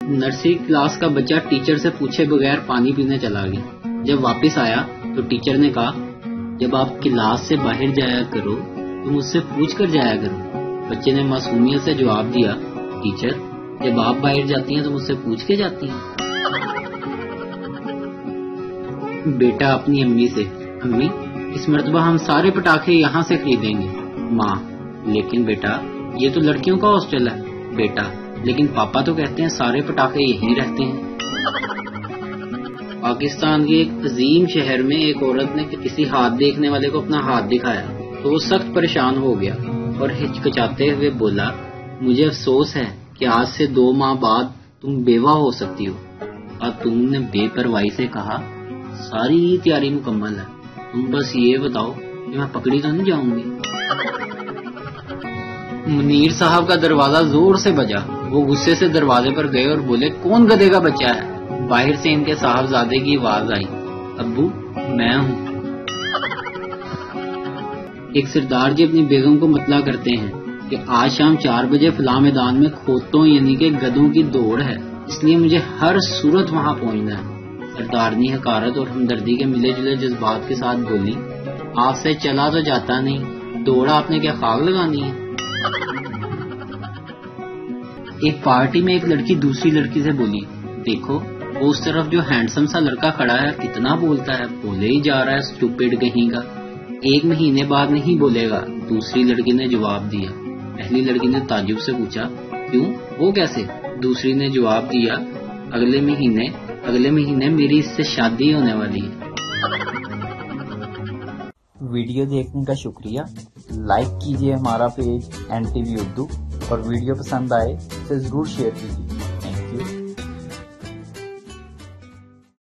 Nursery class کا بچہ teacher سے پوچھے بغیر پانی پینے چلا گیا۔ جب واپس آیا تو ٹیچر نے کہا جب آپ کلاس سے باہر جایا کرو تو مجھ سے پوچھ کر جایا کرو۔ بچے نے معصومیت سے جواب دیا ٹیچر جب آپ باہر جاتی ہیں تو مجھ سے پوچھ کے جاتی ہیں۔ بیٹا اپنی امی سے امی اس مرتبہ ہم سارے پٹاخے یہاں سے خریدیں گے۔ ماں لیکن بیٹا یہ تو لڑکیوں کا ہاسٹل ہے۔ بیٹا لیکن پاپا تو کہتے ہیں سارے پٹاخے یہیں رہتے ہیں۔ پاکستان کے ایک عظیم شہر میں ایک عورت نے کسی ہاتھ دیکھنے والے کو اپنا ہاتھ دکھایا تو وہ سخت پریشان ہو گیا اور ہچکچاتے ہوئے بولا مجھے افسوس ہے کہ آج سے 2 ماہ بعد تم بیوہ ہو سکتی ہو۔ اور تم نے بے پرواہی سے کہا ساری تیاری مکمل ہے، تم بس یہ بتاؤ کہ میں پکڑی تو نہیں جاؤں گی۔ منیر صاحب کا دروازہ زور سے بجا۔ وہ غصے سے دروازے پر گئے اور بولے کون گدھے کا بچہ ہے؟ باہر سے ان کے صاحبزادے کی آواز آئی ابو میں ہوں۔ ایک سردار جی اپنی بیگم کو مطلع کرتے ہیں کہ آج شام 4 بجے فلاں میدان میں کھوتوں یعنی کہ گدھوں کی دوڑ ہے، اس لیے مجھے ہر صورت وہاں پہنچنا ہے۔ سردارنی حقارت اور ہمدردی کے ملے جلے جذبات کے ساتھ بولی آپ سے چلا تو جاتا نہیں، دوڑا آپ نے کیا خاک لگانی ہے؟ ایک پارٹی میں ایک لڑکی دوسری لڑکی سے بولی دیکھو وہ اس طرف جو ہینڈسم سا لڑکا کھڑا ہے کتنا بولتا ہے، بولے ہی جا رہا ہے اسٹوپڈ کہیں کا، 1 مہینے بعد نہیں بولے گا۔ دوسری لڑکی نے جواب دیا۔ پہلی لڑکی نے تعجب سے پوچھا کیوں وہ کیسے؟ دوسری نے جواب دیا اگلے مہینے میری اس سے شادی ہونے والی ہے۔ ویڈیو دیکھنے کا شکریہ۔ لائک کیجیے ہمارا پیج NTV اردو اور ویڈیو پسند آئے تو ضرور شیئر کیجیے۔